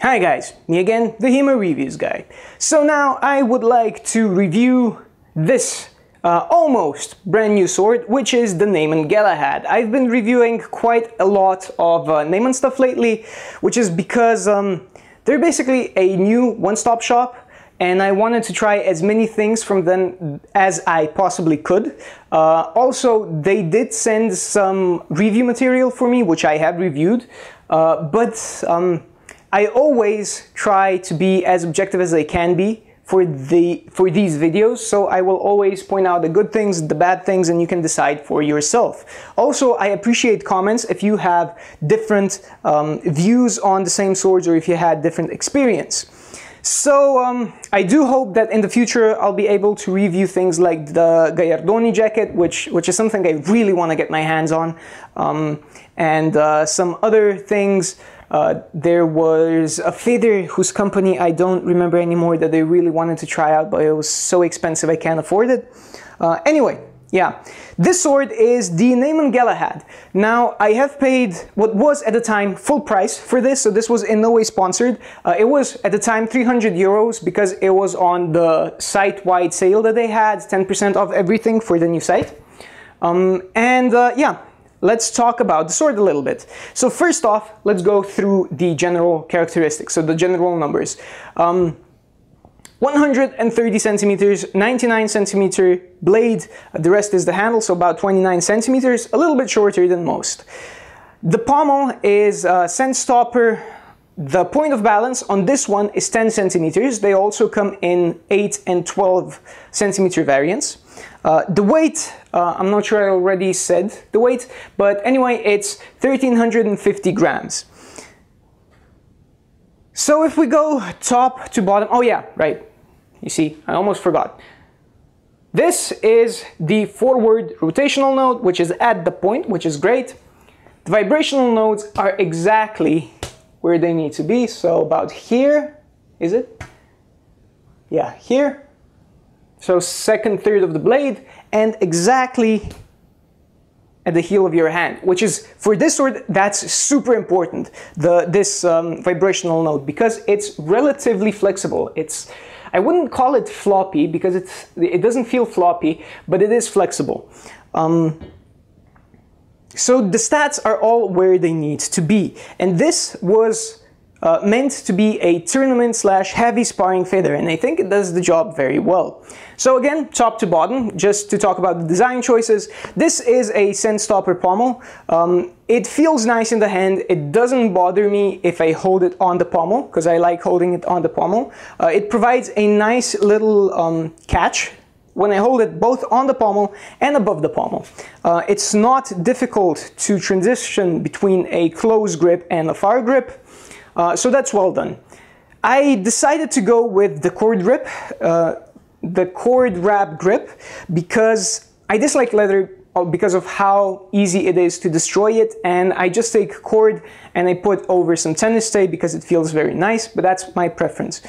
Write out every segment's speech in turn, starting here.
Hi guys, me again, the HEMA Reviews guy. So now I would like to review this almost brand new sword, which is the Neyman Galahad. I've been reviewing quite a lot of Neyman stuff lately, which is because they're basically a new one-stop shop, and I wanted to try as many things from them as I possibly could. Also, they did send some review material for me, which I have reviewed, but I always try to be as objective as I can be for these videos, so I will always point out the good things, the bad things, and you can decide for yourself. Also, I appreciate comments if you have different views on the same swords, or if you had different experience. So I do hope that in the future I'll be able to review things like the Gallardoni jacket, which is something I really want to get my hands on, and some other things. There was a feather whose company I don't remember anymore that they really wanted to try out, but it was so expensive I can't afford it. Anyway, yeah, this sword is the Neyman Galahad. Now, I have paid what was at the time full price for this, so this was in no way sponsored. It was at the time 300 euros because it was on the site-wide sale that they had, 10% off everything for the new site. Yeah. Let's talk about the sword a little bit. So first off, let's go through the general characteristics, so the general numbers. 130 centimeters, 99 centimeter blade, the rest is the handle, so about 29 centimeters, a little bit shorter than most. The pommel is scent stopper. The point of balance on this one is 10 centimeters. They also come in 8 and 12 centimeter variants. The weight, I'm not sure I already said the weight, but anyway, it's 1350 grams. So if we go top to bottom, oh yeah, right, you see, I almost forgot. This is the forward rotational node, which is at the point, which is great. The vibrational nodes are exactly where they need to be, so about here, is it? Yeah, here. So second third of the blade, and exactly at the heel of your hand, which is, for this sword, that's super important, this vibrational node, because it's relatively flexible. I wouldn't call it floppy, because it doesn't feel floppy, but it is flexible. So the stats are all where they need to be, and this was meant to be a tournament/heavy sparring feather, and I think it does the job very well. So again, top to bottom, just to talk about the design choices, this is a scent stopper pommel. It feels nice in the hand. It doesn't bother me if I hold it on the pommel, because I like holding it on the pommel. It provides a nice little catch when I hold it both on the pommel and above the pommel. It's not difficult to transition between a close grip and a far grip. So that's well done. I decided to go with the cord grip, the cord wrap grip, because I dislike leather because of how easy it is to destroy it, and I just take cord and I put over some tennis tape because it feels very nice, but that's my preference.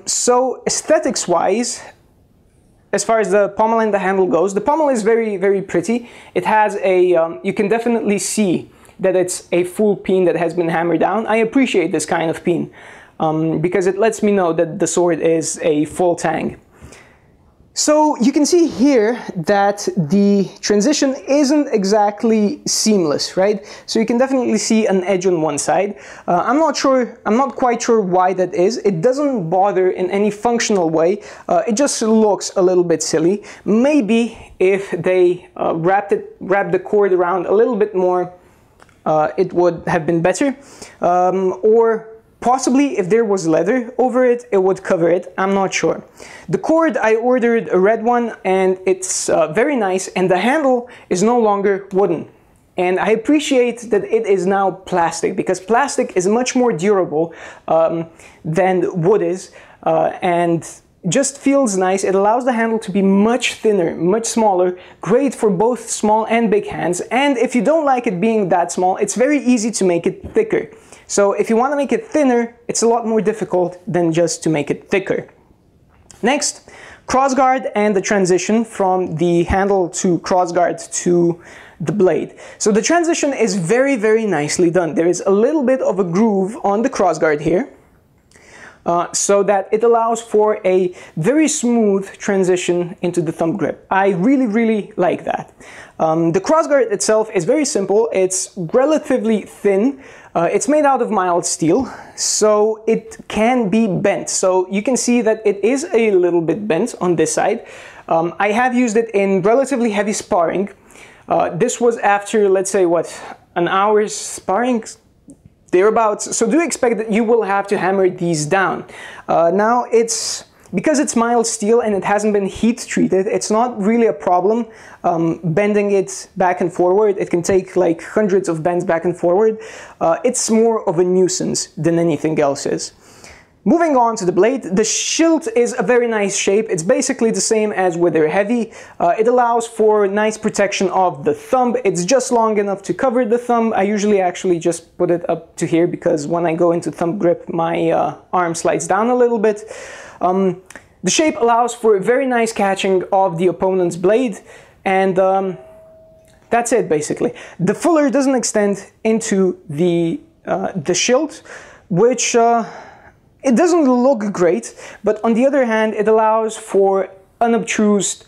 So aesthetics wise, as far as the pommel and the handle goes, the pommel is very, very pretty. It has a, you can definitely see that it's a full peen that has been hammered down. I appreciate this kind of peen because it lets me know that the sword is a full tang. So you can see here that the transition isn't exactly seamless, right? So you can definitely see an edge on one side. I'm not quite sure why that is. It doesn't bother in any functional way. It just looks a little bit silly. Maybe if they wrapped the cord around a little bit more, it would have been better, or possibly if there was leather over it, it would cover it. I'm not sure. The cord, I ordered a red one, and it's very nice, and the handle is no longer wooden. And I appreciate that it is now plastic, because plastic is much more durable than wood is, and just feels nice. It allows the handle to be much thinner, much smaller, great for both small and big hands. And if you don't like it being that small, it's very easy to make it thicker. So if you want to make it thinner, it's a lot more difficult than just to make it thicker. Next, crossguard and the transition from the handle to crossguard to the blade. So the transition is very, very nicely done. There is a little bit of a groove on the crossguard here, so that it allows for a very smooth transition into the thumb grip. I really like that. The crossguard itself is very simple. It's relatively thin. It's made out of mild steel, so it can be bent. So you can see that it is a little bit bent on this side. I have used it in relatively heavy sparring. This was after, let's say, what, an hour's sparring? Thereabouts. So do expect that you will have to hammer these down. Now, because it's mild steel and it hasn't been heat treated, it's not really a problem bending it back and forward. It can take like hundreds of bends back and forward. It's more of a nuisance than anything else is. Moving on to the blade, the shield is a very nice shape. It's basically the same as with their heavy. It allows for nice protection of the thumb. It's just long enough to cover the thumb. I usually actually just put it up to here because when I go into thumb grip, my arm slides down a little bit. The shape allows for very nice catching of the opponent's blade, and that's it basically. The fuller doesn't extend into the shield, which it doesn't look great, but on the other hand, it allows for unobtrused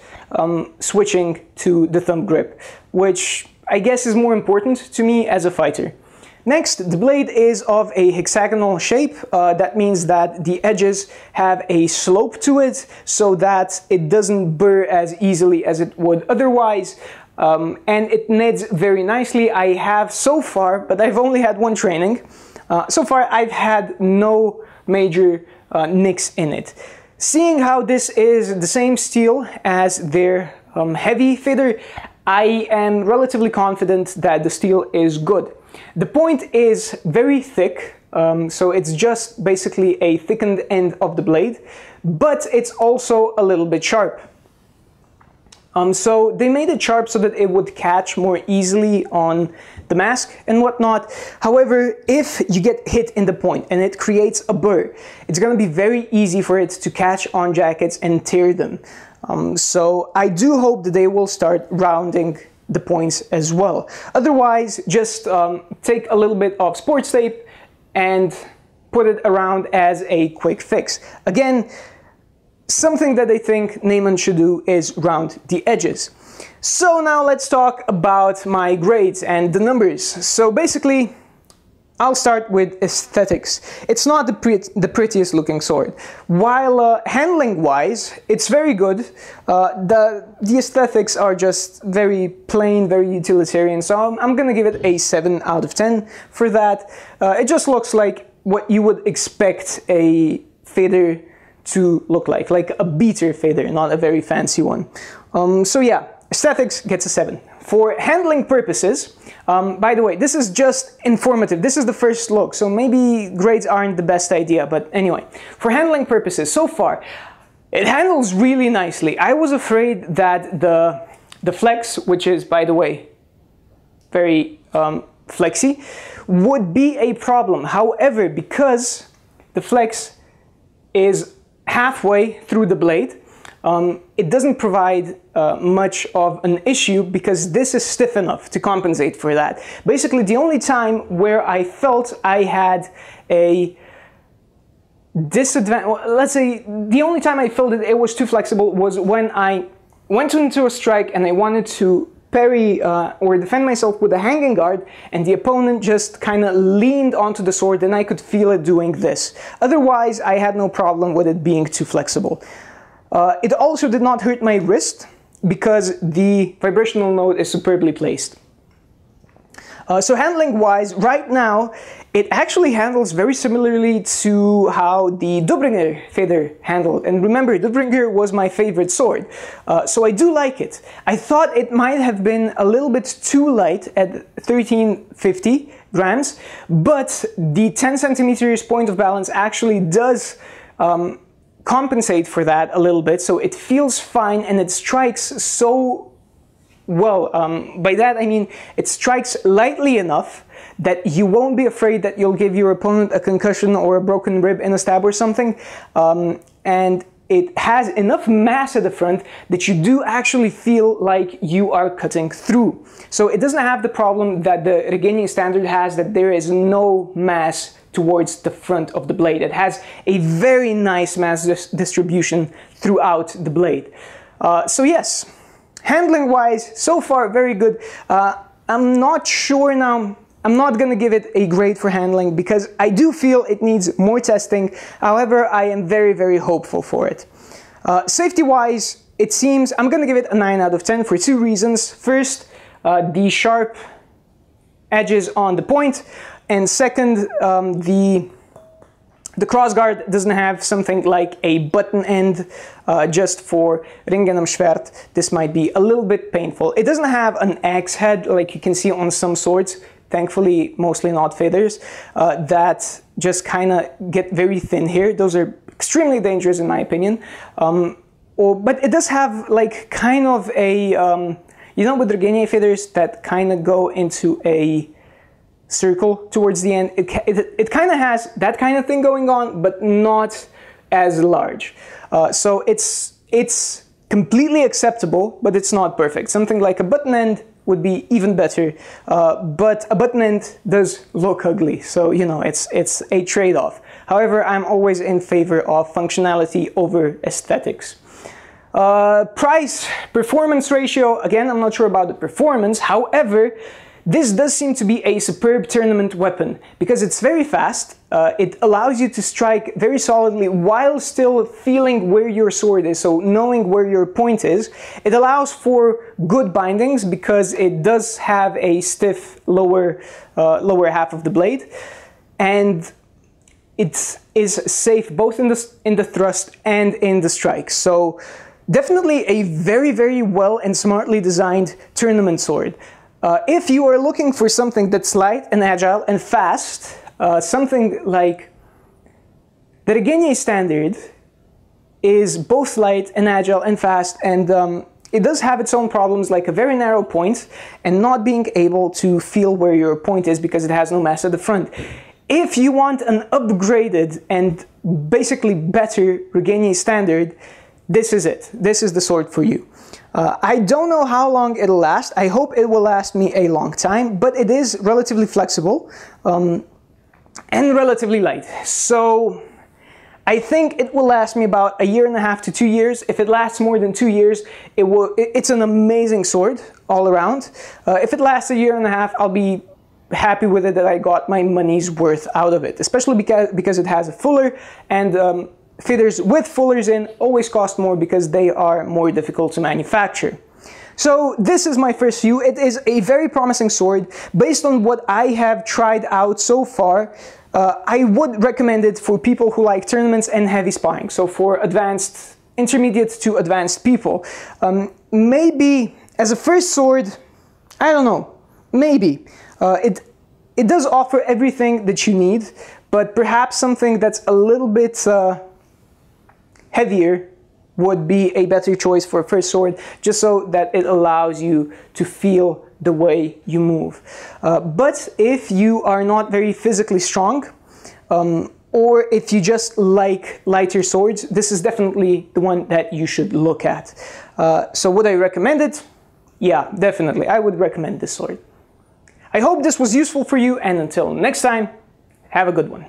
switching to the thumb grip, which I guess is more important to me as a fighter. Next, the blade is of a hexagonal shape. That means that the edges have a slope to it so that it doesn't burr as easily as it would otherwise. And it kneads very nicely. I have so far, but I've only had one training. So far, I've had no major nicks in it. Seeing how this is the same steel as their heavy feather, I am relatively confident that the steel is good. The point is very thick, so it's just basically a thickened end of the blade, but it's also a little bit sharp. So they made it sharp so that it would catch more easily on the mask and whatnot. However, if you get hit in the point and it creates a burr, it's going to be very easy for it to catch on jackets and tear them. So I do hope that they will start rounding the points as well. Otherwise, just take a little bit of sports tape and put it around as a quick fix. Again, something that I think Neyman should do is round the edges. So now let's talk about my grades and the numbers. So basically, I'll start with aesthetics. It's not the prettiest looking sword. While handling wise, it's very good. The aesthetics are just very plain, very utilitarian. So I'm gonna give it a 7 out of 10 for that. It just looks like what you would expect a feather to look like a beater feather, not a very fancy one. So yeah, aesthetics gets a 7. For handling purposes, by the way, this is just informative. This is the first look, so maybe grades aren't the best idea, but anyway. For handling purposes, so far, it handles really nicely. I was afraid that the flex, which is, by the way, very flexy, would be a problem. However, because the flex is halfway through the blade, it doesn't provide much of an issue because this is stiff enough to compensate for that. Basically, the only time where I felt I had a disadvantage, well, let's say the only time I felt that it was too flexible was when I went into a strike and I wanted to parry or defend myself with a hanging guard, and the opponent just kind of leaned onto the sword, and I could feel it doing this. Otherwise, I had no problem with it being too flexible. It also did not hurt my wrist because the vibrational node is superbly placed. So handling wise, right now, it actually handles very similarly to how the Dubringer feather handled. And remember, Dubringer was my favorite sword, so I do like it. I thought it might have been a little bit too light at 1350 grams, but the 10 centimeters point of balance actually does compensate for that a little bit, so it feels fine and it strikes so well. By that I mean it strikes lightly enough that you won't be afraid that you'll give your opponent a concussion or a broken rib in a stab or something, and it has enough mass at the front that you do actually feel like you are cutting through. So it doesn't have the problem that the Regeni standard has, that there is no mass towards the front of the blade. It has a very nice mass distribution throughout the blade. So yes, handling wise, so far very good. I'm not sure now. I'm not going to give it a grade for handling because I do feel it needs more testing. However, I am very, very hopeful for it. Safety-wise, it seems I'm going to give it a 9 out of 10 for two reasons. First, the sharp edges on the point, and second, the crossguard doesn't have something like a button end just for ringen am schwert. This might be a little bit painful. It doesn't have an axe head like you can see on some swords. Thankfully, mostly not feathers, that just kind of get very thin here. Those are extremely dangerous in my opinion. But it does have like kind of a, you know, with Regenier feathers that kind of go into a circle towards the end. It kind of has that kind of thing going on, but not as large. So it's completely acceptable, but it's not perfect. Something like a button end would be even better, but a button end does look ugly, so you know, it's a trade-off. However, I'm always in favor of functionality over aesthetics. Price performance ratio, again, I'm not sure about the performance. However, this does seem to be a superb tournament weapon because it's very fast. It allows you to strike very solidly while still feeling where your sword is, so knowing where your point is. It allows for good bindings because it does have a stiff lower half of the blade, and it is safe both in the thrust and in the strike. So definitely a very, very well and smartly designed tournament sword. If you are looking for something that's light and agile and fast, something like the Regenier Standard is both light and agile and fast, and it does have its own problems, like a very narrow point and not being able to feel where your point is because it has no mass at the front. If you want an upgraded and basically better Regenier Standard, this is it. This is the sword for you. I don't know how long it'll last. I hope it will last me a long time, but it is relatively flexible and relatively light. So I think it will last me about 1.5 to 2 years. If it lasts more than 2 years, it's an amazing sword all around. If it lasts 1.5 years, I'll be happy with it, that I got my money's worth out of it, especially because it has a fuller, and feathers with fullers in always cost more because they are more difficult to manufacture. So this is my first view. It is a very promising sword. Based on what I have tried out so far, I would recommend it for people who like tournaments and heavy sparring. So for advanced, intermediate to advanced people. Maybe as a first sword, I don't know, maybe. It does offer everything that you need, but perhaps something that's a little bit heavier would be a better choice for a first sword, just so that it allows you to feel the way you move. But if you are not very physically strong, or if you just like lighter swords, this is definitely the one that you should look at. So would I recommend it? Yeah, definitely. I would recommend this sword. I hope this was useful for you, and until next time, have a good one.